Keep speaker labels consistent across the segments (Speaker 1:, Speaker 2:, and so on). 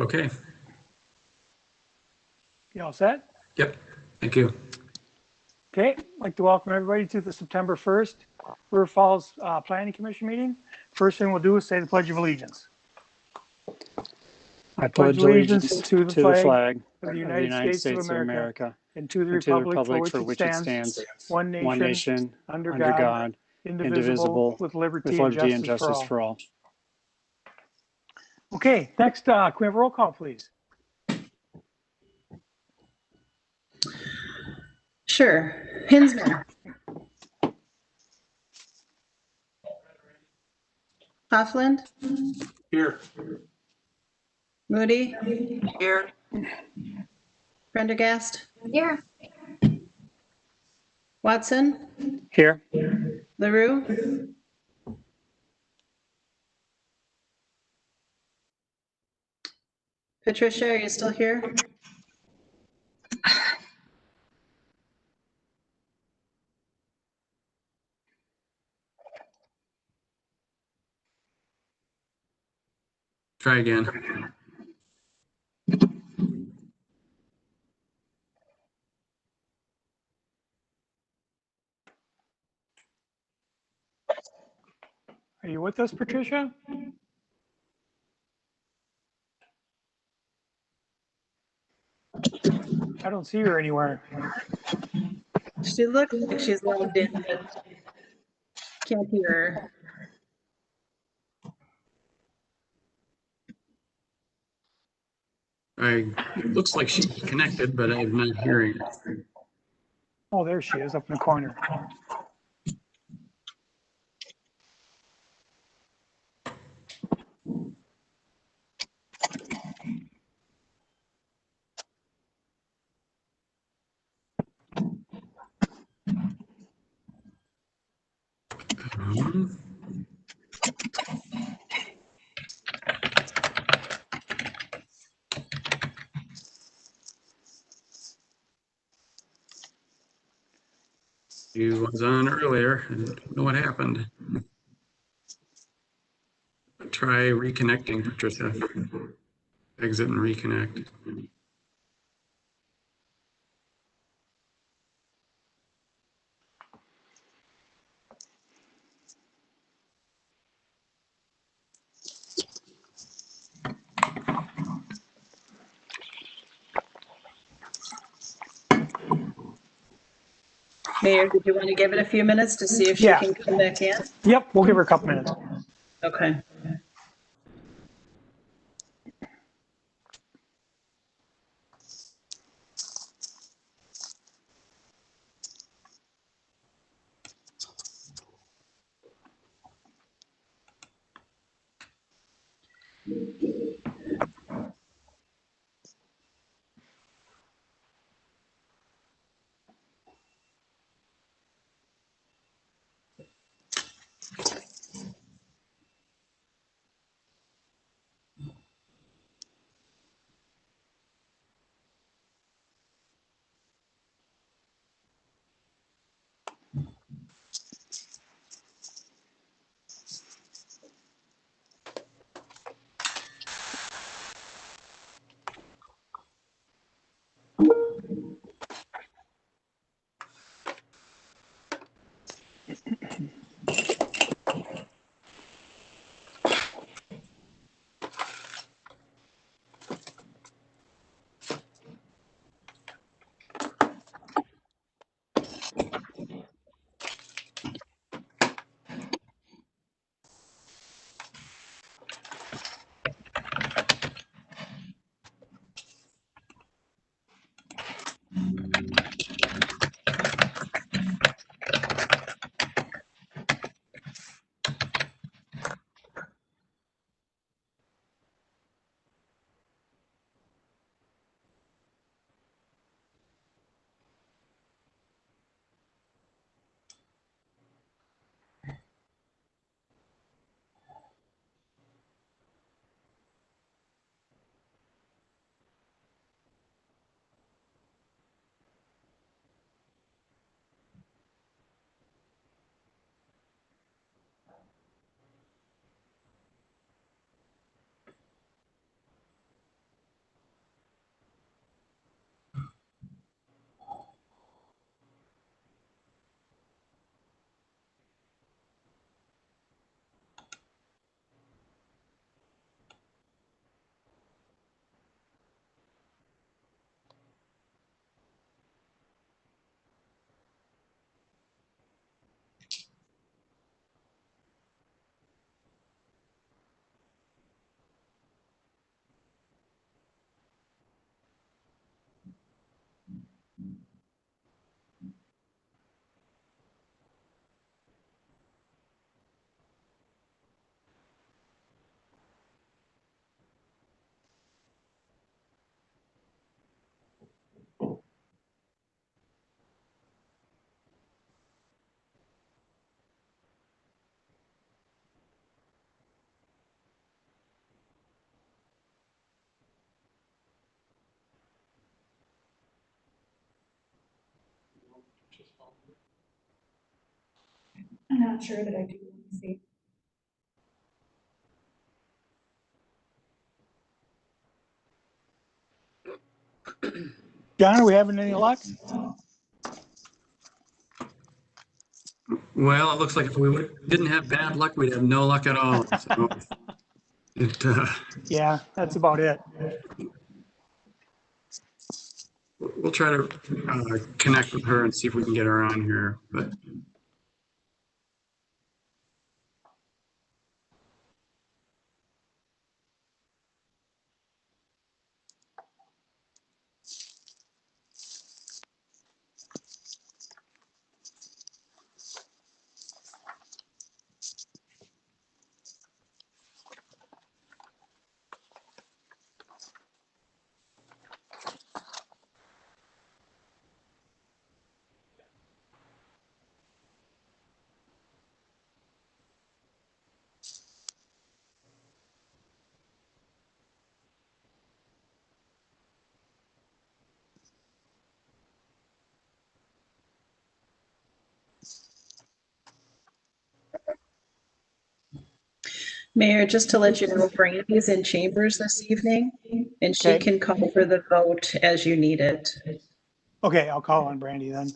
Speaker 1: Okay.
Speaker 2: You all set?
Speaker 1: Yep. Thank you.
Speaker 2: Okay, I'd like to welcome everybody to the September 1st River Falls Planning Commission meeting. First thing we'll do is say the Pledge of Allegiance.
Speaker 3: I pledge allegiance to the flag
Speaker 2: of the
Speaker 3: of
Speaker 2: United States of America
Speaker 3: and
Speaker 2: and to the republic for which it stands, one nation, under God, indivisible, with liberty and justice for all. Okay, next, can we have a roll call, please?
Speaker 4: Sure. Hinsman. Hoffland.
Speaker 1: Here.
Speaker 4: Moody.
Speaker 5: Here.
Speaker 4: Prendergast.
Speaker 5: Here.
Speaker 4: Watson.
Speaker 3: Here.
Speaker 4: LaRue. Patricia, are you still here?
Speaker 1: Try again.
Speaker 2: Are you with us, Patricia? I don't see her anywhere.
Speaker 4: She looks like she's logged in, but can't hear her.
Speaker 1: It looks like she's connected, but I'm not hearing it.
Speaker 2: Oh, there she is up in the corner.
Speaker 1: She was on earlier. I don't know what happened. Try reconnecting, Patricia. Exit and reconnect.
Speaker 4: Mayor, did you want to give it a few minutes to see if she
Speaker 2: Yeah.
Speaker 4: can come back in?
Speaker 2: Yep, we'll give her a couple minutes.
Speaker 4: Okay.
Speaker 5: I'm not sure that I do. Let me see.
Speaker 2: John, are we having any luck?
Speaker 1: Well, it looks like if we didn't have bad luck, we'd have no luck at all. So
Speaker 2: Yeah, that's about it.
Speaker 1: we'll try to connect with her and see if we can get her on here. But
Speaker 4: Mayor, just to let you know, Brandy's in chambers this evening, and she
Speaker 2: Okay.
Speaker 4: can call for the vote as you need it.
Speaker 2: Okay, I'll call on Brandy then.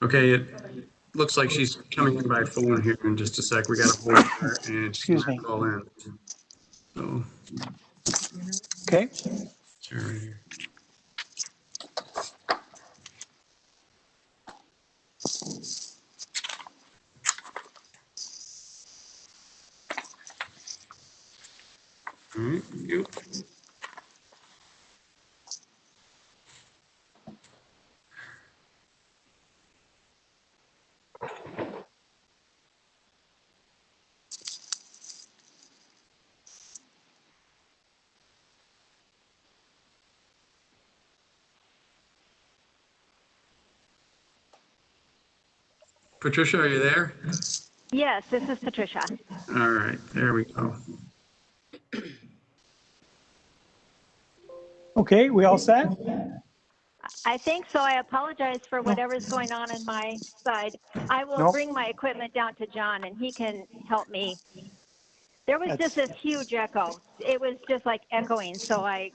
Speaker 1: okay, it looks like she's coming in by phone here in just a sec. We got to hold her and she's
Speaker 2: Excuse
Speaker 1: gonna
Speaker 2: me.
Speaker 1: call in. So
Speaker 2: Okay.
Speaker 1: sure, right here. All right, you. Patricia, are you there?
Speaker 6: Yes, this is Patricia.
Speaker 1: All right, there we go.
Speaker 2: Okay, we all set?
Speaker 6: I think so. I apologize for whatever's going on my side. I will
Speaker 2: Nope.
Speaker 6: bring my equipment down to John and he can help me. There was just this huge echo. It was just like echoing, so I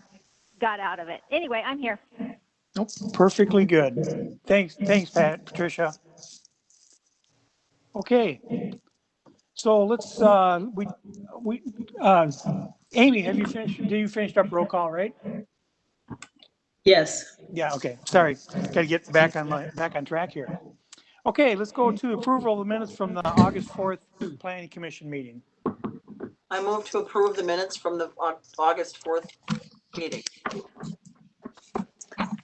Speaker 6: got out of it. Anyway, I'm here.
Speaker 2: Nope, perfectly good. Thanks, Patricia. Okay. So let's, Amy, have you finished, you finished up roll call, right?
Speaker 4: Yes.
Speaker 2: Yeah, okay, sorry. Got to get back on track here. Okay, let's go to approval of the minutes from the August 4th Planning Commission meeting.
Speaker 7: I move to approve the minutes from the August 4th meeting.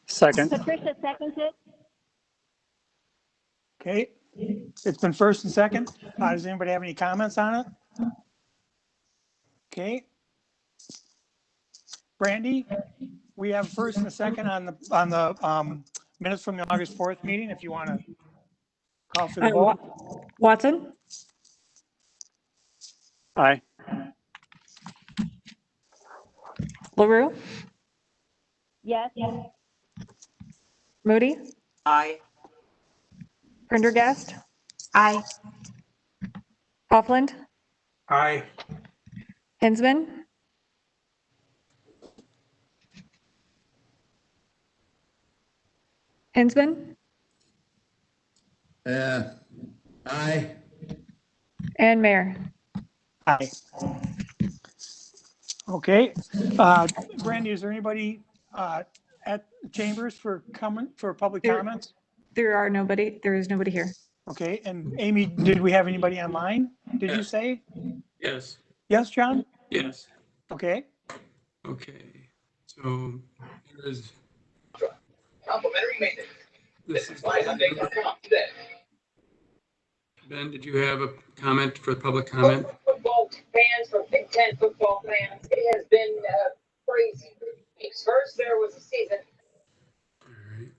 Speaker 3: Second.
Speaker 6: Patricia seconds it.
Speaker 2: Okay, it's been first and second. Does anybody have any comments on it? Okay. Brandy, we have first and a second on the minutes from the August 4th meeting, if you want to call for the vote.
Speaker 8: Watson,
Speaker 3: Aye.
Speaker 8: LaRue,
Speaker 6: Yes.
Speaker 8: Moody,
Speaker 7: Aye.
Speaker 8: Prendergast,
Speaker 4: Aye.
Speaker 8: Hoffland,
Speaker 1: Aye.
Speaker 8: Hinsman, Hinsman,
Speaker 1: Aye.
Speaker 8: and Mayor.
Speaker 2: Aye. Okay, Brandy, is there anybody, at Chambers for public
Speaker 8: There-
Speaker 2: comments?
Speaker 8: There is nobody here.
Speaker 2: Okay, and Amy, did we have anybody online? Did you
Speaker 1: Yes.
Speaker 2: say?
Speaker 1: Yes.
Speaker 2: Yes, John?
Speaker 1: Yes.
Speaker 2: Okay,
Speaker 1: Okay. So here is.
Speaker 9: Complimentary maintenance.
Speaker 1: This is.
Speaker 9: Flysunday.com today.
Speaker 1: Ben, did you have a comment for the public comment?
Speaker 9: Football fans, for Big Ten football fans, it has been crazy. First, there was a season.
Speaker 1: All right.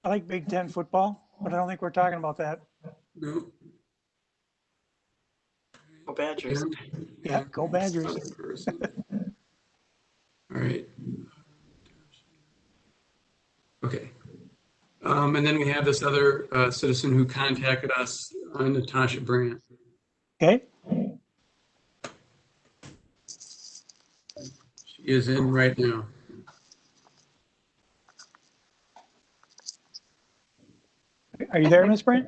Speaker 2: I like Big Ten football, but I don't think we're talking about that.
Speaker 1: No.
Speaker 7: Go Badgers.
Speaker 2: Yeah, go Badgers.
Speaker 1: Other person. All right. Okay. And then we have this other citizen who contacted us, Natasha Brandt.
Speaker 2: Okay,
Speaker 1: She is in right now.
Speaker 2: are you there, Miss Brandt?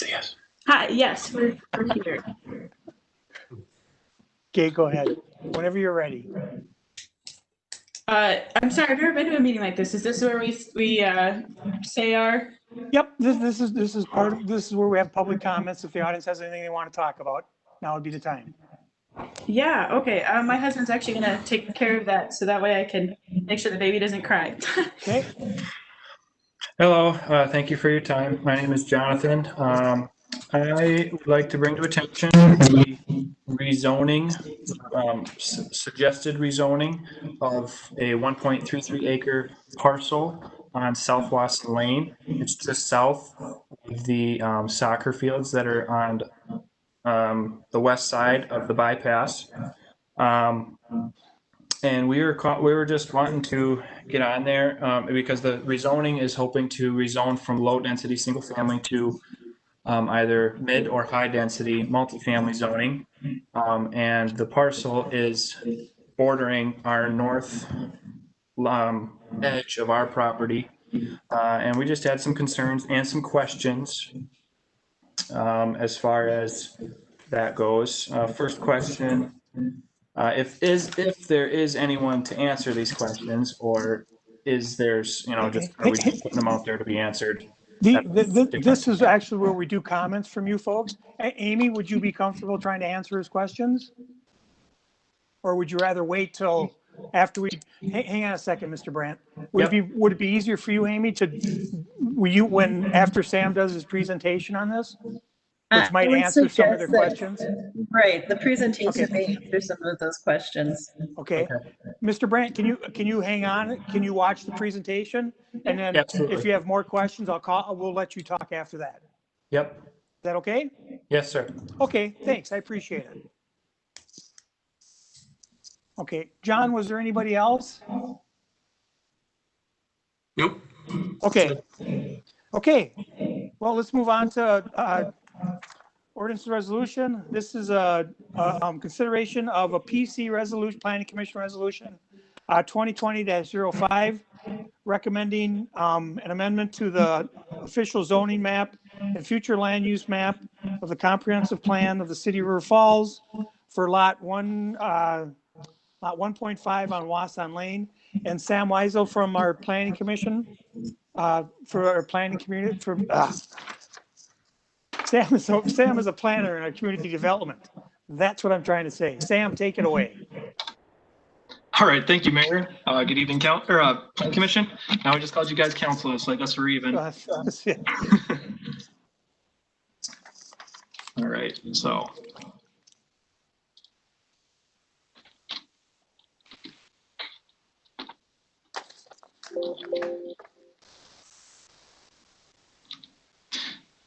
Speaker 1: Yes.
Speaker 4: Hi, yes, we're here.
Speaker 2: Okay, go ahead, whenever you're ready.
Speaker 4: I'm sorry, I've never been to a meeting like this. Is this where we say our?
Speaker 2: Yep, this is part of, this is where we have public comments. If the audience has anything they want to talk about, now would be the time.
Speaker 4: Yeah, okay. My husband's actually gonna take care of that, so that way I can make sure the baby doesn't cry.
Speaker 2: Okay,
Speaker 10: Hello, thank you for your time. My name is Jonathan. I would like to bring to attention the rezoning, suggested rezoning of a 1.33 acre parcel on South Wasson Lane. It's just south of the soccer fields that are on the west side of the bypass. And we were just wanting to get on there because the rezoning is hoping to rezone from low density single family to either mid or high density multifamily zoning. And the parcel is bordering our north edge of our property. And we just had some concerns and some questions as far as that goes. First question. If there is anyone to answer these questions, or is there's, just, are we just putting them out there to be answered?
Speaker 2: This is actually where we do comments from you folks. Amy, would you be comfortable trying to answer his questions? Or would you rather wait till after we, hang on a second, Mr. Brandt. Would it be easier for you, Amy, when after Sam does his presentation on this? Which might answer some of their questions?
Speaker 4: Right, the presentation may answer some of those questions.
Speaker 2: Okay. Mr. Brandt, can you hang on? Can you watch the presentation? And then
Speaker 10: Absolutely.
Speaker 2: if you have more questions, we'll let you talk after that.
Speaker 10: Yep.
Speaker 2: Is that okay?
Speaker 10: Yes, sir.
Speaker 2: Okay, thanks. I appreciate it. Okay, John, was there anybody else?
Speaker 1: Nope.
Speaker 2: Okay. Okay. Well, let's move on to Ordinance Resolution. This is a consideration of a PC resolution, Planning Commission Resolution 2020-05, recommending an amendment to the official zoning map and future land use map of the comprehensive plan of the city of River Falls for lot 1.5 on Wasson Lane. And Sam Weisel from our Planning Commission, for our planning community, Sam is a planner in our community development. That's what I'm trying to say. Sam, take it away.
Speaker 11: All right, thank you, Mayor. Good evening, Planning Commission. Now I just called you guys council, so I guess we're even. All right, so.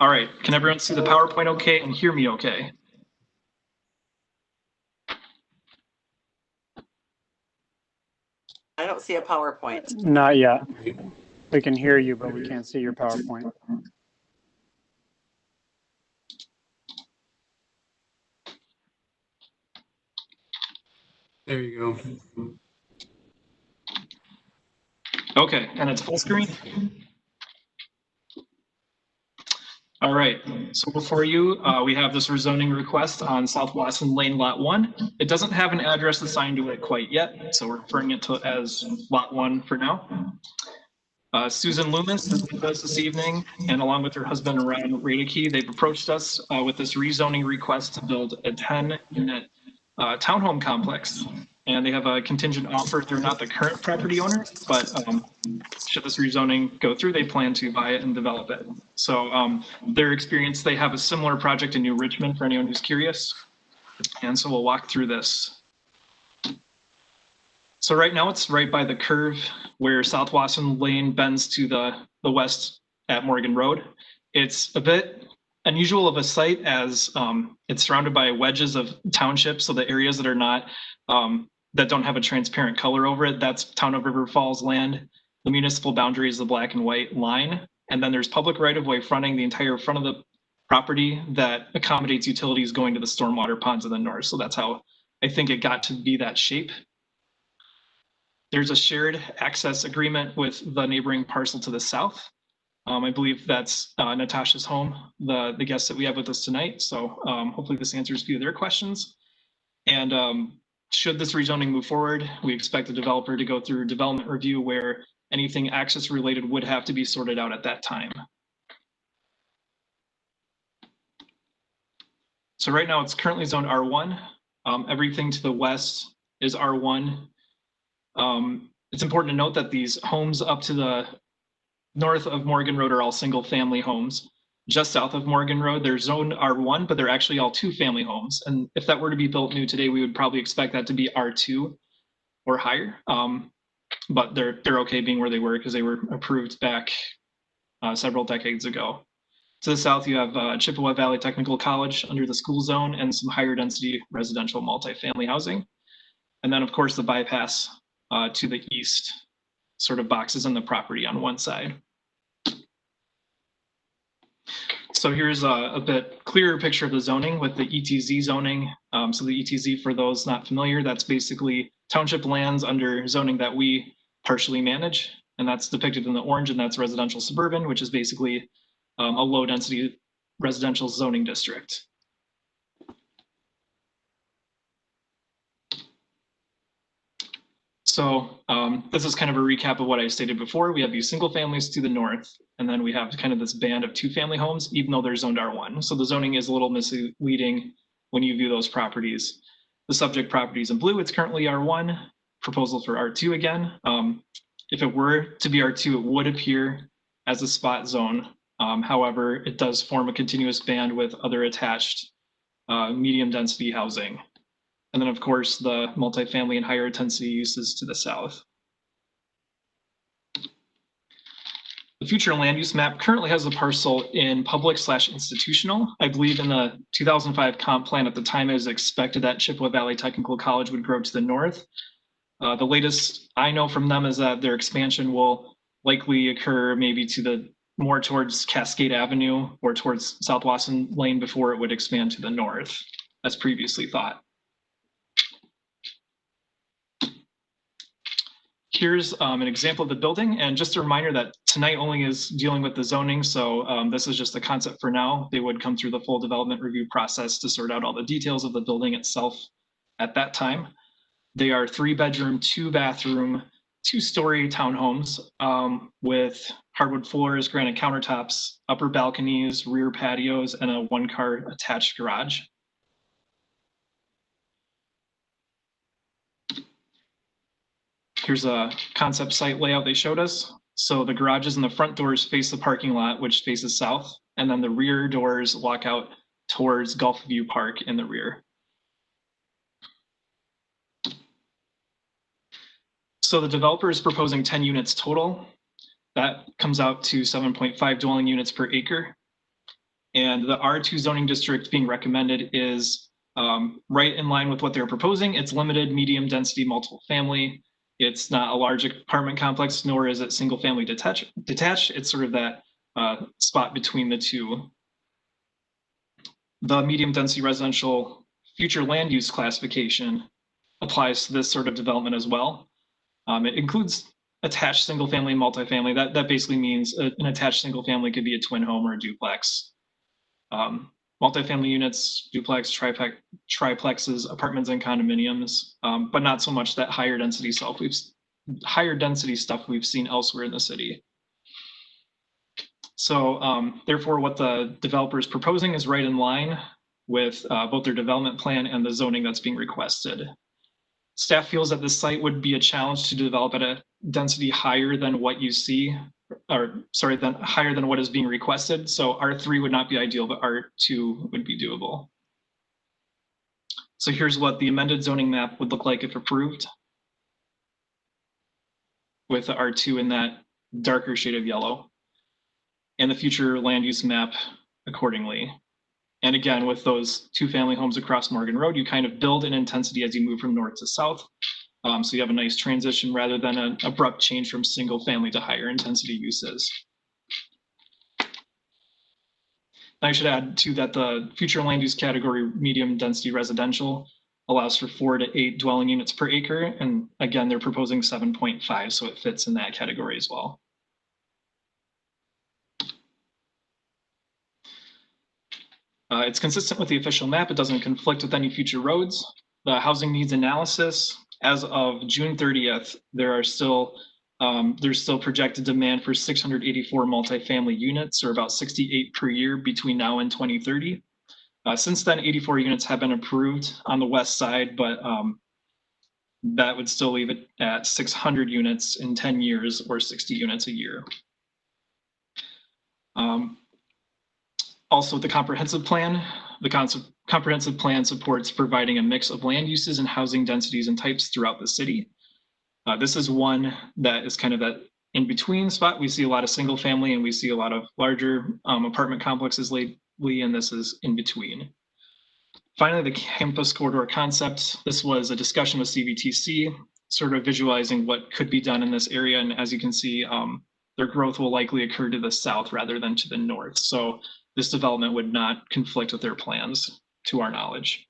Speaker 11: All right, can everyone see the PowerPoint okay and hear me okay?
Speaker 7: see a PowerPoint.
Speaker 3: Not yet. We can hear you, but we can't see your PowerPoint.
Speaker 1: There you go.
Speaker 11: Okay, and it's full screen? All right, so before you, we have this rezoning request on South Wasson Lane Lot 1. It doesn't have an address assigned to it quite yet, so we're referring it to as Lot 1 for now. Susan Loomis is with us this evening, and along with her husband, Ryan Radeke, they've approached us with this rezoning request to build a 10-unit townhome complex. And they have a contingent offer. They're not the current property owner, but should this rezoning go through, they plan to buy it and develop it. So their experience, they have a similar project in New Richmond for anyone who's curious. And so we'll walk through this. So right now it's right by the curve where South Wasson Lane bends to the west at Morgan Road. It's a bit unusual of a site as it's surrounded by wedges of townships. So the areas that are not, that don't have a transparent color over it, that's Town of River Falls land. The municipal boundary is the black and white line. And then there's public right-of-way fronting the entire front of the property that accommodates utilities going to the stormwater ponds in the north. So that's how I think it got to be that shape. There's a shared access agreement with the neighboring parcel to the south. I believe that's Natasha's home, the guest that we have with us tonight. So hopefully this answers a few of their questions. And should this rezoning move forward, we expect the developer to go through development review where anything access related would have to be sorted out at that time. So right now it's currently zoned R1. Everything to the west is R1. It's important to note that these homes up to the north of Morgan Road are all single family homes. Just south of Morgan Road, they're zoned R1, but they're actually all 2-family homes. And if that were to be built new today, we would probably expect that to be R2 or higher. But they're okay being where they were because they were approved back several decades ago. To the south, you have Chippewa Valley Technical College under the school zone and some higher density residential multifamily housing. And then of course the bypass to the east sort of boxes in the property on one side. So here's a bit clearer picture of the zoning with the ETZ zoning. So the ETZ, for those not familiar, that's basically township lands under zoning that we partially manage. And that's depicted in the orange, and that's residential suburban, which is basically a low density residential zoning district. So this is kind of a recap of what I stated before. We have these single families to the north, and then we have kind of this band of 2-family homes, even though they're zoned R1. So the zoning is a little misleading when you view those properties. The subject properties in blue, it's currently R1, proposal for R2 again. If it were to be R2, it would appear as a spot zone. However, it does form a continuous band with other attached medium density housing. And then of course, the multifamily and higher intensity uses to the south. The future land use map currently has a parcel in public/institutional. I believe in the 2005 comp plan at the time, it was expected that Chippewa Valley Technical College would grow to the north. The latest I know from them is that their expansion will likely occur maybe to the more towards Cascade Avenue or towards South Wasson Lane before it would expand to the north, as previously thought. Here's an example of the building, and just a reminder that tonight only is dealing with the zoning, so this is just a concept for now. They would come through the full development review process to sort out all the details of the building itself at that time. They are 3-bedroom, 2-bathroom, 2-story townhomes with hardwood floors, granite countertops, upper balconies, rear patios, and a 1-car attached garage. Here's a concept site layout they showed us. So the garages and the front doors face the parking lot, which faces south, and then the rear doors walk out towards Gulfview Park in the rear. So the developer is proposing 10 units total. That comes out to 7.5 dwelling units per acre. And the R2 zoning district being recommended is right in line with what they're proposing. It's limited, medium density, multiple family. It's not a large apartment complex, nor is it single family detached. It's sort of that spot between the two. The medium density residential future land use classification applies to this sort of development as well. It includes attached single family and multifamily. That basically means an attached single family could be a twin home or a duplex. Multifamily units, duplex, triplexes, apartments, and condominiums, but not so much that higher density stuff we've seen elsewhere in the city. So therefore, what the developer is proposing is right in line with both their development plan and the zoning that's being requested. Staff feels that this site would be a challenge to develop at a density higher than what you see, or sorry, higher than what is being requested. So R3 would not be ideal, but R2 would be doable. So here's what the amended zoning map would look like if approved, with the R2 in that darker shade of yellow, and the future land use map accordingly. And again, with those two family homes across Morgan Road, you kind of build in intensity as you move from north to south. So you have a nice transition rather than an abrupt change from single family to higher intensity uses. I should add too that the future land use category medium density residential allows for 4 to 8 dwelling units per acre. And again, they're proposing 7.5, so it fits in that category as well. It's consistent with the official map. It doesn't conflict with any future roads. The housing needs analysis, as of June 30th, there's still projected demand for 684 multifamily units, or about 68 per year between now and 2030. Since then, 84 units have been approved on the west side, but that would still leave it at 600 units in 10 years, or 60 units a year. Also, the comprehensive plan, comprehensive plan supports providing a mix of land uses and housing densities and types throughout the city. This is one that is kind of that in-between spot. We see a lot of single family and we see a lot of larger apartment complexes lately, and this is in between. Finally, the campus corridor concept. This was a discussion with CVTC, sort of visualizing what could be done in this area. And as you can see, their growth will likely occur to the south rather than to the north. So this development would not conflict with their plans, to our knowledge.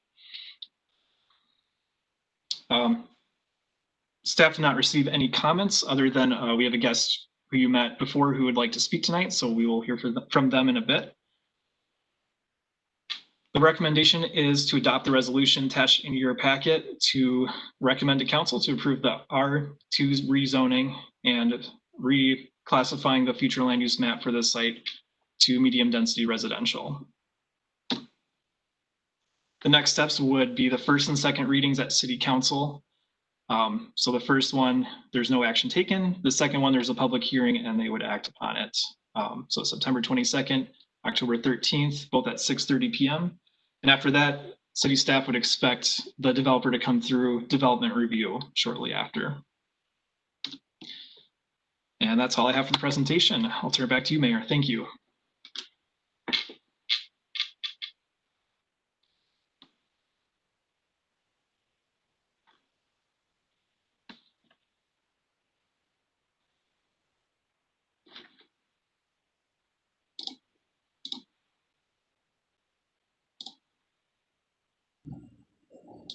Speaker 11: Staff did not receive any comments other than we have a guest who you met before who would like to speak tonight, so we will hear from them in a bit. The recommendation is to adopt the resolution attached in your packet to recommend to council to approve the R2 rezoning and reclassifying the future land use map for this site to medium density residential. The next steps would be the first and second readings at City Council. So the first one, there's no action taken. The second one, there's a public hearing and they would act upon it. So September 22nd, October 13th, both at 6:30 p.m. And after that, city staff would expect the developer to come through development review shortly after. And that's all I have for the presentation. I'll turn it back to you, Mayor. Thank you.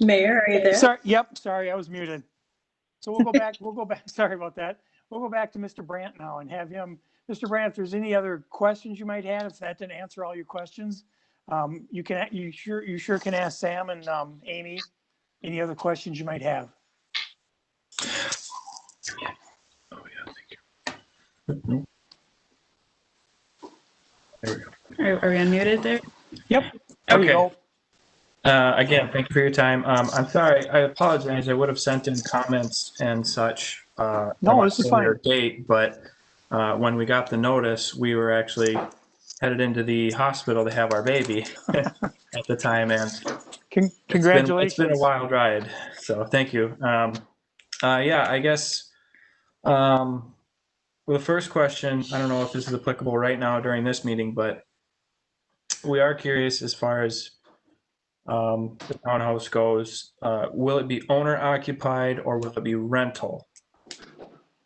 Speaker 4: Mayor, are you there?
Speaker 2: Sorry, yep, sorry, I was muted. So we'll go back, sorry about that. We'll go back to Mr. Brandt now and have him, Mr. Brandt, if there's any other questions you might have, if that didn't answer all your questions, you sure can ask Sam and Amy any other questions you might have.
Speaker 10: Oh yeah, thank you. There we go.
Speaker 4: Are we unmuted there?
Speaker 2: Yep. There
Speaker 10: Okay.
Speaker 2: you go.
Speaker 10: Again, thank you for your time. I'm sorry, I apologize. I would have sent in comments and such.
Speaker 2: No, this is fine.
Speaker 10: Date, but when we got the notice, we were actually headed into the hospital to have our baby at the time, and
Speaker 2: Congratulations.
Speaker 10: It's been a wild ride. So thank you. Yeah, I guess well, the first question, I don't know if this is applicable right now during this meeting, but we are curious as far as the townhouse goes. Will it be owner occupied or will it be rental?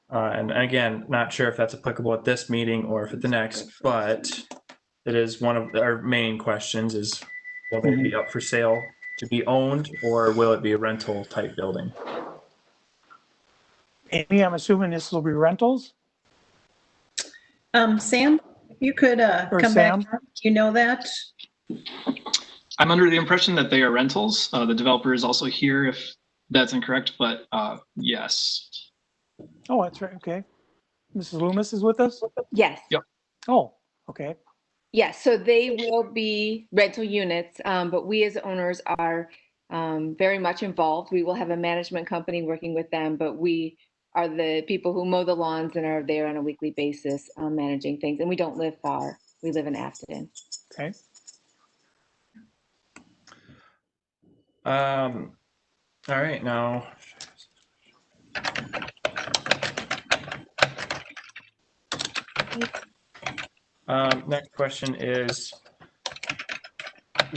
Speaker 10: And again, not sure if that's applicable at this meeting or if at the next, but it is one of our main questions is, will they be up for sale to be owned, or will it be a rental type building?
Speaker 2: Amy, I'm assuming this will be rentals?
Speaker 4: Sam, if you could
Speaker 2: Or
Speaker 4: come
Speaker 2: Sam?
Speaker 4: back, you know that?
Speaker 11: I'm under the impression that they are rentals. The developer is also here if that's incorrect, but yes.
Speaker 2: Oh, that's right, okay. Mrs. Loomis is with us?
Speaker 12: Yes.
Speaker 11: Yep.
Speaker 2: Oh, okay.
Speaker 12: Yes, so they will be rental units, but we as owners are very much involved. We will have a management company working with them, but we are the people who mow the lawns and are there on a weekly basis managing things. And we don't live far. We live in Afton.
Speaker 2: Okay.
Speaker 10: All right, now. Next question is,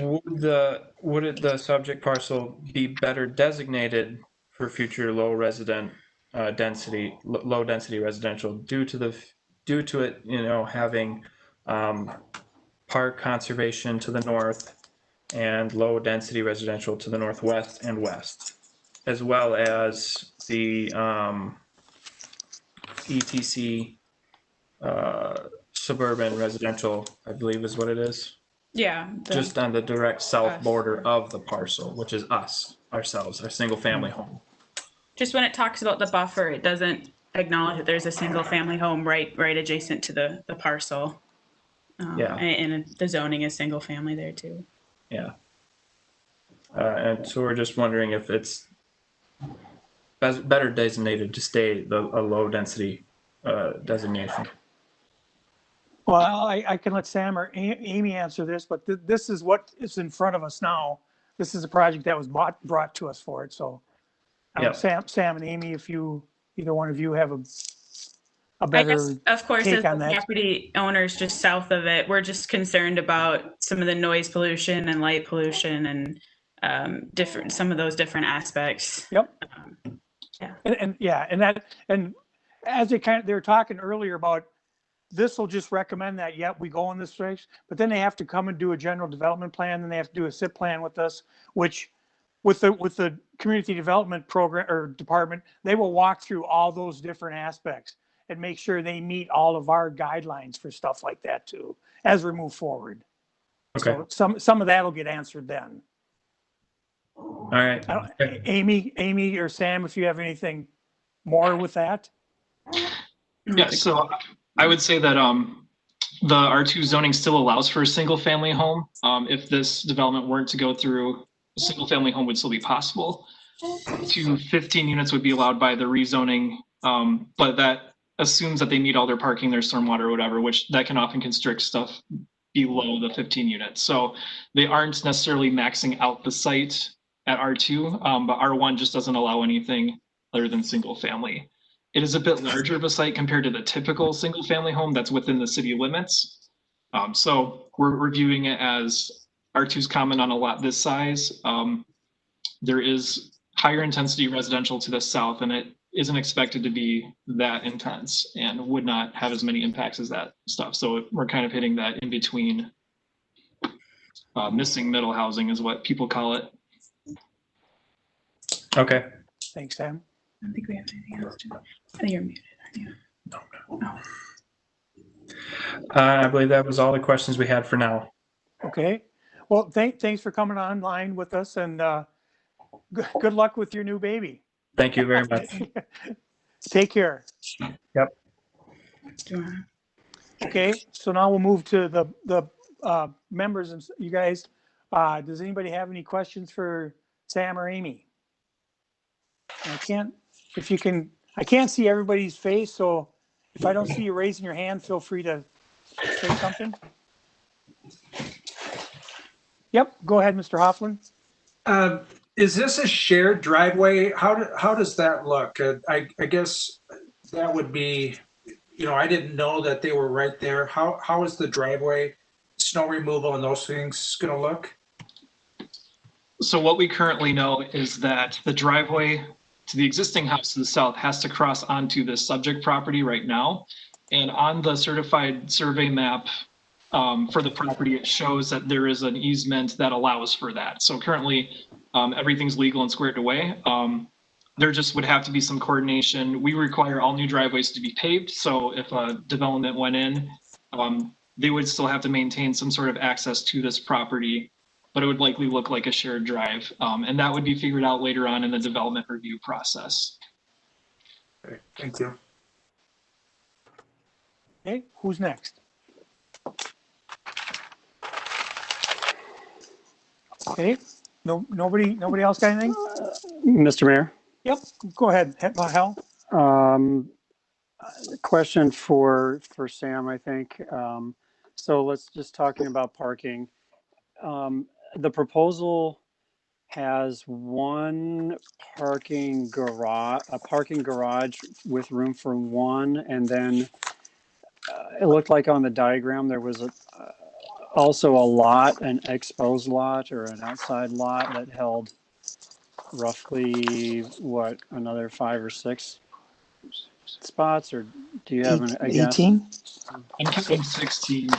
Speaker 10: would the subject parcel be better designated for future low density residential due to it, having park conservation to the north and low density residential to the northwest and west, as well as the ETC suburban residential, I believe is what it is.
Speaker 4: Yeah.
Speaker 10: Just on the direct south border of the parcel, which is ourselves, our single family home.
Speaker 4: Just when it talks about the buffer, it doesn't acknowledge that there's a single family home right adjacent to the parcel.
Speaker 10: Yeah.
Speaker 4: And the zoning is single family there too.
Speaker 10: Yeah. And so we're just wondering if it's better designated to stay a low density designation.
Speaker 2: Well, I can let Sam or Amy answer this, but this is what is in front of us now. This is a project that was brought to us for it, so.
Speaker 10: Yep.
Speaker 2: Sam and Amy, if either one of you have a
Speaker 4: I
Speaker 2: better
Speaker 4: guess, of course, as
Speaker 2: take on
Speaker 4: the
Speaker 2: that.
Speaker 4: property owners just south of it, we're just concerned about some of the noise pollution and light pollution and some of those different aspects.
Speaker 2: Yep.
Speaker 4: Yeah.
Speaker 2: And as they were talking earlier about, this will just recommend that, yep, we go in this direction, but then they have to come and do a general development plan, and they have to do a SIP plan with us, which with the community development program or department, they will walk through all those different aspects and make sure they meet all of our guidelines for stuff like that too, as we move forward.
Speaker 10: Okay.
Speaker 2: So some of that will get answered then.
Speaker 10: All right.
Speaker 2: Amy or Sam, if you have anything more with that.
Speaker 11: Yeah, so I would say that the R2 zoning still allows for a single family home. If this development weren't to go through, a single family home would still be possible. To 15 units would be allowed by the rezoning, but that assumes that they meet all their parking, their stormwater, or whatever, which that can often constrict stuff below the 15 units. So they aren't necessarily maxing out the site at R2, but R1 just doesn't allow anything other than single family. It is a bit larger of a site compared to the typical single family home that's within the city limits. So we're reviewing it as R2's common on a lot this size. There is higher intensity residential to the south, and it isn't expected to be that intense and would not have as many impacts as that stuff. So we're kind of hitting that in between missing middle housing is what people call it.
Speaker 10: Okay.
Speaker 2: Thanks, Sam.
Speaker 4: I don't think we have anything else to. I think you're muted, aren't you?
Speaker 10: No. I believe that was all the questions we had for now.
Speaker 2: Okay. Well, thanks for coming online with us, and good luck with your new baby.
Speaker 10: Thank you very much.
Speaker 2: Take care.
Speaker 10: Yep.
Speaker 2: Okay, so now we'll move to the members and you guys. Does anybody have any questions for Sam or Amy? I can't see everybody's face, so if I don't see you raising your hand, feel free to say something. Yep, go ahead, Mr. Hoffman.
Speaker 13: Is this a shared driveway? How does that look? I guess that would be, I didn't know that they were right there. How is the driveway, snow removal and those things going to look?
Speaker 11: So what we currently know is that the driveway to the existing house to the south has to cross onto the subject property right now. And on the certified survey map for the property, it shows that there is an easement that allows for that. So currently, everything's legal and squared away. There just would have to be some coordination. We require all new driveways to be paved. So if a development went in, they would still have to maintain some sort of access to this property, but it would likely look like a shared drive. And that would be figured out later on in the development review process.
Speaker 13: Okay, thank you.
Speaker 2: Okay, who's next? Okay, nobody else got anything?
Speaker 3: Mr. Mayor,
Speaker 2: Yep, go ahead, Hal.
Speaker 3: question for Sam, I think. So let's just talking about parking. The proposal has one a parking garage with room for one, and then it looked like on the diagram there was also a lot, an exposed lot or an outside lot that held roughly another 5 or 6 spots, or do you have a guess?
Speaker 2: 18?
Speaker 11: I'm counting 16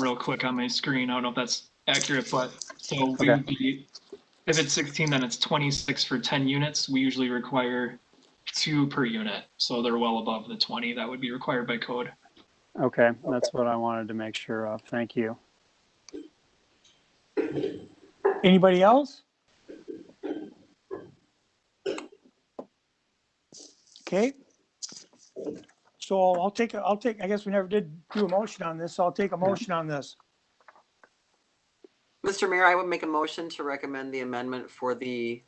Speaker 11: real quick on my screen. I don't know if that's accurate, but so we would be, if it's 16, then it's 26 for 10 units. We usually require 2 per unit. So they're well above the 20 that would be required by code.
Speaker 3: Okay, that's what I wanted to make sure of. Thank you.
Speaker 2: Anybody else? Okay. So I'll take, I guess we never did do a motion on this, so I'll take a motion on this.
Speaker 7: Mr. Mayor, I would make a motion to recommend the amendment for the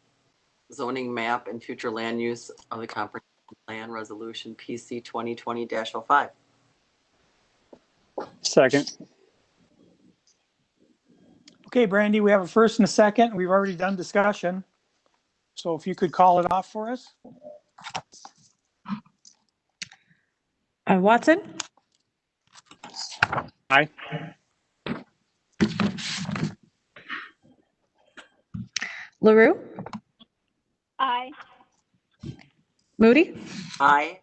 Speaker 7: zoning map and future land use of the comprehensive plan resolution PC 2020-05.
Speaker 3: Second.
Speaker 2: Okay, Brandy, we have a first and a second. We've already done discussion. So if you could call it off for us.
Speaker 8: Watson?
Speaker 3: Aye.
Speaker 8: LaRue?
Speaker 6: Aye.
Speaker 8: Moody?
Speaker 7: Aye.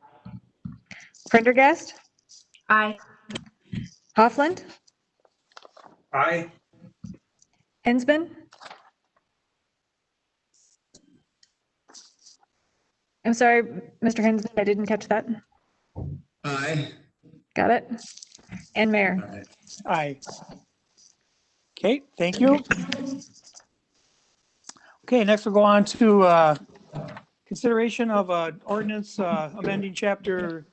Speaker 8: Prendergast?
Speaker 5: Aye.
Speaker 8: Hoffland?
Speaker 13: Aye.
Speaker 8: Hensman? I'm sorry, Mr. Hensman, I didn't catch that.
Speaker 1: Aye.
Speaker 8: Got it. And Mayor?
Speaker 2: Aye. Okay, thank you. Okay, next we'll go on to consideration of ordinance amending chapter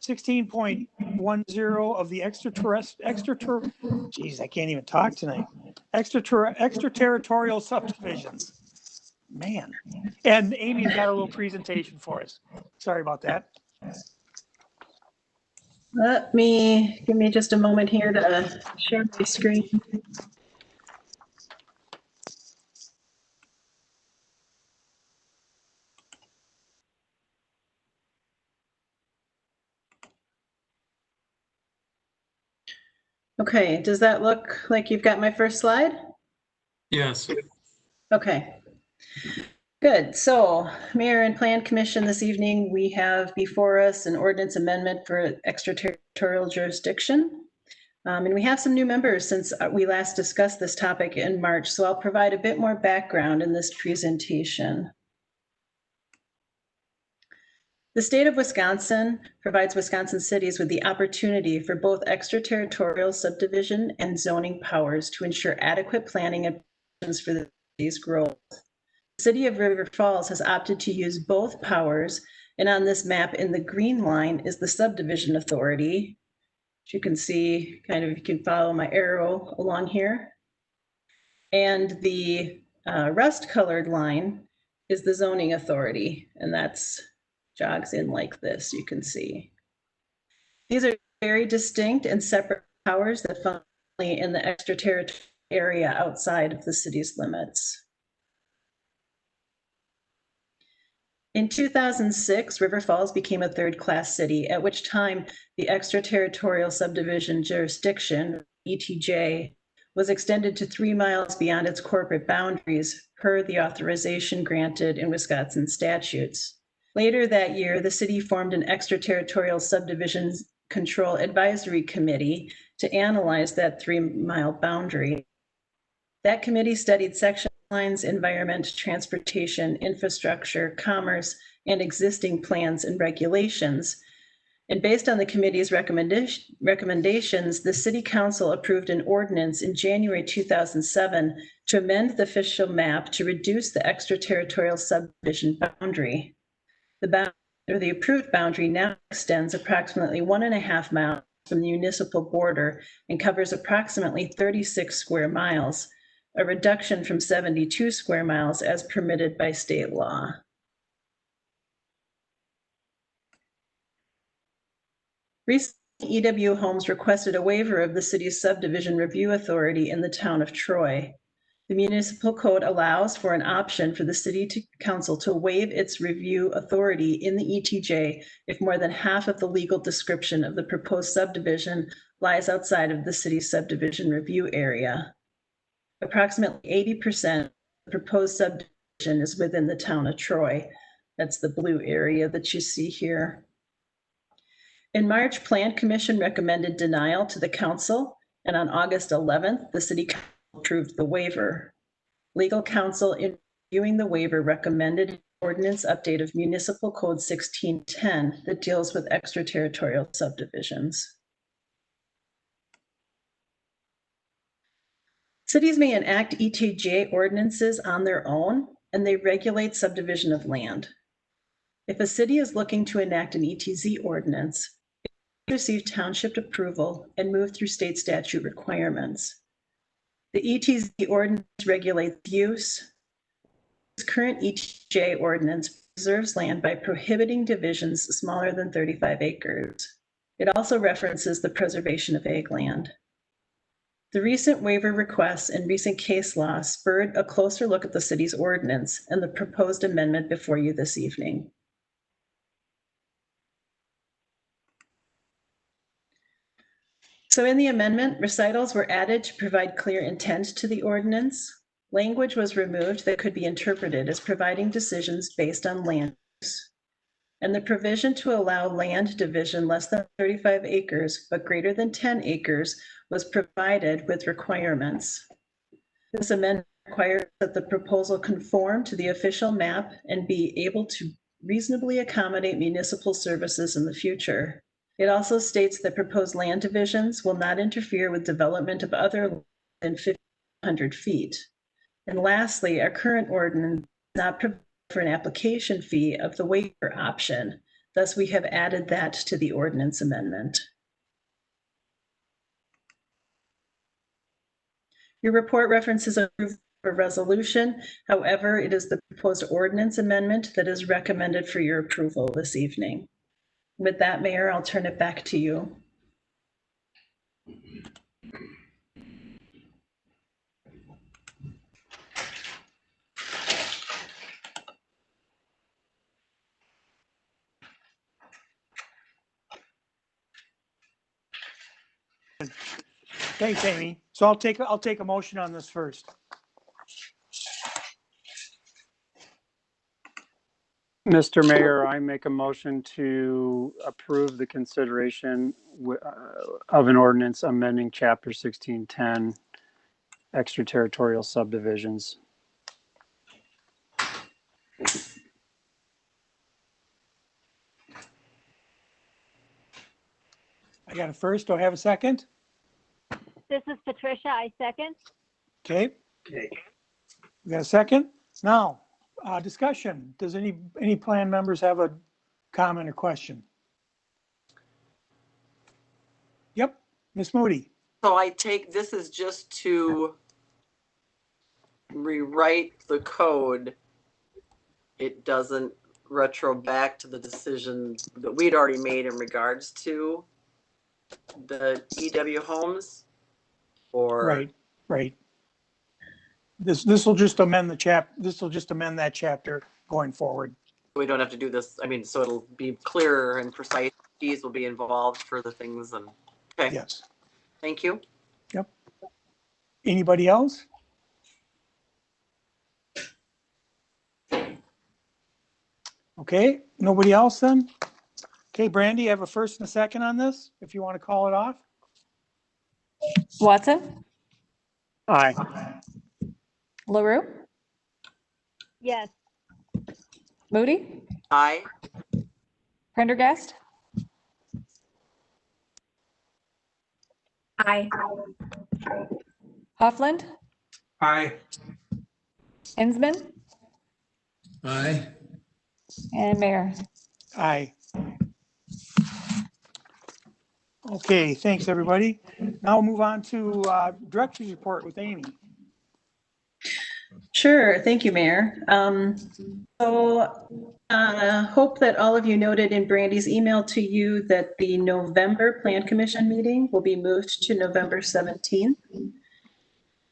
Speaker 2: 16.10 of the geez, I can't even talk tonight. Extraterritorial subdivisions. Man. And Amy's got a little presentation for us. Sorry about that.
Speaker 5: Give me just a moment here to share my screen. Okay, does that look like you've got my first slide?
Speaker 1: Yes.
Speaker 5: Okay. Good. So, Mayor and Plan Commission, this evening we have before us an ordinance amendment for extraterritorial jurisdiction. And we have some new members since we last discussed this topic in March, so I'll provide a bit more background in this presentation. The state of Wisconsin provides Wisconsin cities with the opportunity for both extraterritorial subdivision and zoning powers to ensure adequate planning and for the city's growth. The city of River Falls has opted to use both powers, and on this map in the green line is the subdivision authority. As you can see, kind of, you can follow my arrow along here. And the rust colored line is the zoning authority, and that's jogs in like this, you can see. These are very distinct and separate powers that function in the extraterritorial area outside of the city's limits. In 2006, River Falls became a third-class city, at which time the extraterritorial subdivision jurisdiction, ETJ, was extended to 3 miles beyond its corporate boundaries per the authorization granted in Wisconsin statutes. Later that year, the city formed an extraterritorial subdivisions control advisory committee to analyze that 3-mile boundary. That committee studied section lines, environment, transportation, infrastructure, commerce, and existing plans and regulations. And based on the committee's recommendations, the City Council approved an ordinance in January 2007 to amend the official map to reduce the extraterritorial subdivision boundary. The approved boundary now extends approximately 1.5 miles from the municipal border and covers approximately 36 square miles, a reduction from 72 square miles as permitted by state law. Recently, EW Homes requested a waiver of the city's subdivision review authority in the town of Troy. The municipal code allows for an option for the city council to waive its review authority in the ETJ if more than half of the legal description of the proposed subdivision lies outside of the city's subdivision review area. Approximately 80% of the proposed subdivision is within the town of Troy. That's the blue area that you see here. In March, Plan Commission recommended denial to the council, and on August 11th, the city council approved the waiver. Legal counsel in reviewing the waiver recommended an ordinance update of Municipal Code 1610 that deals with extraterritorial subdivisions. Cities may enact ETJ ordinances on their own, and they regulate subdivision of land. If a city is looking to enact an ETZ ordinance, it will receive township approval and move through state statute requirements. The ETZ ordinance regulates use. Its current ETJ ordinance preserves land by prohibiting divisions smaller than 35 acres. It also references the preservation of ag land. The recent waiver requests and recent case law spurred a closer look at the city's ordinance and the proposed amendment before you this evening. So in the amendment, recitals were added to provide clear intent to the ordinance. Language was removed that could be interpreted as providing decisions based on land use. And the provision to allow land division less than 35 acres but greater than 10 acres was provided with requirements. This amendment requires that the proposal conform to the official map and be able to reasonably accommodate municipal services in the future. It also states that proposed land divisions will not interfere with development of other land than 1,500 feet. And lastly, our current ordinance does not provide for an application fee of the waiver option. Thus, we have added that to the ordinance amendment. Your report references a resolution. However, it is the proposed ordinance amendment that is recommended for your approval this evening. With that, Mayor, I'll turn it back to you.
Speaker 2: Thanks, Amy. So I'll take a motion on this first.
Speaker 3: Mr. Mayor, I make a motion to approve the consideration of an ordinance amending Chapter 1610, extraterritorial subdivisions.
Speaker 2: I got a first. Do I have a second?
Speaker 6: This is Patricia. I second.
Speaker 2: Okay. We got a second? Now, discussion. Does any plan members have a comment or question? Yep, Ms. Moody.
Speaker 7: So I take this is just to rewrite the code. It doesn't retro back to the decision that we'd already made in regards to the EW homes, or
Speaker 2: Right. This will just amend that chapter going forward.
Speaker 7: we don't have to do this. I mean, so it'll be clearer and precise. Fees will be involved for the things, and okay.
Speaker 2: Yes.
Speaker 7: Thank you.
Speaker 2: Yep. Anybody else? Okay, nobody else then? Okay, Brandy, you have a first and a second on this, if you want to call it off?
Speaker 8: Watson,
Speaker 3: Aye.
Speaker 8: LaRue,
Speaker 6: Yes.
Speaker 8: Moody,
Speaker 7: Aye.
Speaker 8: Prendergast,
Speaker 12: Aye.
Speaker 8: Hoffland,
Speaker 13: Aye.
Speaker 8: Hinsman,
Speaker 1: Aye.
Speaker 8: and Mayor.
Speaker 2: Aye. Okay, thanks, everybody. Now we'll move on to Director's Report with Amy.
Speaker 5: Sure, thank you, Mayor. Hope that all of you noted in Brandy's email to you that the November Plan Commission meeting will be moved to November 17th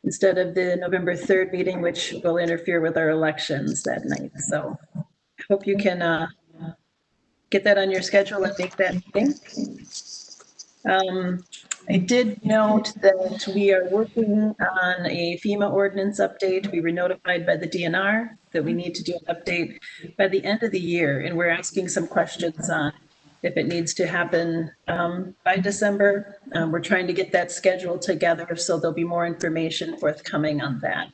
Speaker 5: instead of the November 3rd meeting, which will interfere with our elections that night. So hope you can get that on your schedule and make that meeting. I did note that we are working on a FEMA ordinance update. We were notified by the DNR that we need to do an update by the end of the year, and we're asking some questions on if it needs to happen by December. We're trying to get that scheduled together, so there'll be more information forthcoming on that.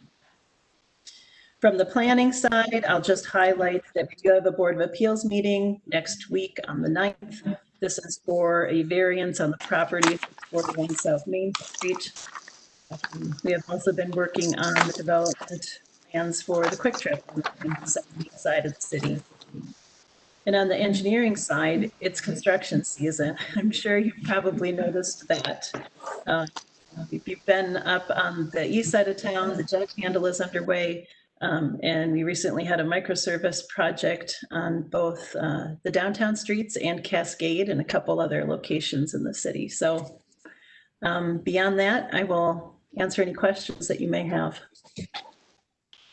Speaker 5: From the planning side, I'll just highlight that we do have a Board of Appeals meeting next week on the 9th. This is for a variance on the property, 41 South Main Street. We have also been working on the development plans for the Quick Trip on the southeast side of the city. And on the engineering side, it's construction season. I'm sure you've probably noticed that. If you've been up on the east side of town, the jug handle is underway. And we recently had a microservice project on both the downtown streets and Cascade and a couple other locations in the city. So beyond that, I will answer any questions that you may have.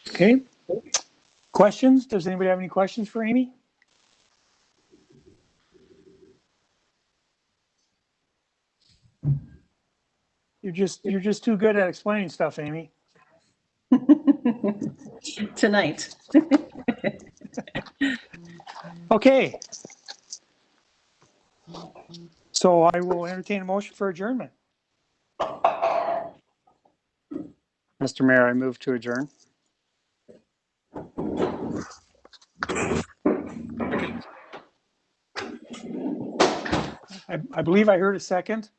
Speaker 2: Okay. Questions? Does anybody have any questions for Amy? You're just too good at explaining stuff, Amy.
Speaker 5: Tonight.
Speaker 2: Okay. So I will entertain a motion for adjournment.
Speaker 3: Mr. Mayor, I move to adjourn.
Speaker 2: I believe I heard a second.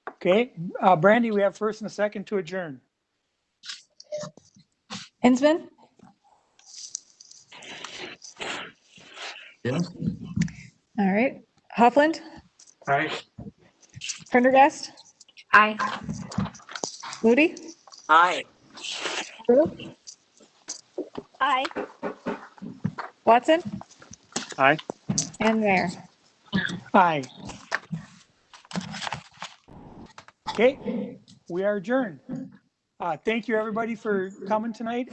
Speaker 2: Okay, Brandy, we have first and a second to adjourn.
Speaker 8: Hinsman,
Speaker 1: Yes.
Speaker 8: all right. Hoffland,
Speaker 13: Aye.
Speaker 8: Prendergast,
Speaker 12: Aye.
Speaker 8: Moody,
Speaker 7: Aye.
Speaker 8: LaRue,
Speaker 6: Aye.
Speaker 8: Watson,
Speaker 3: Aye.
Speaker 8: and Mayor.
Speaker 2: Aye. Okay, we are adjourned. Thank you, everybody, for coming tonight.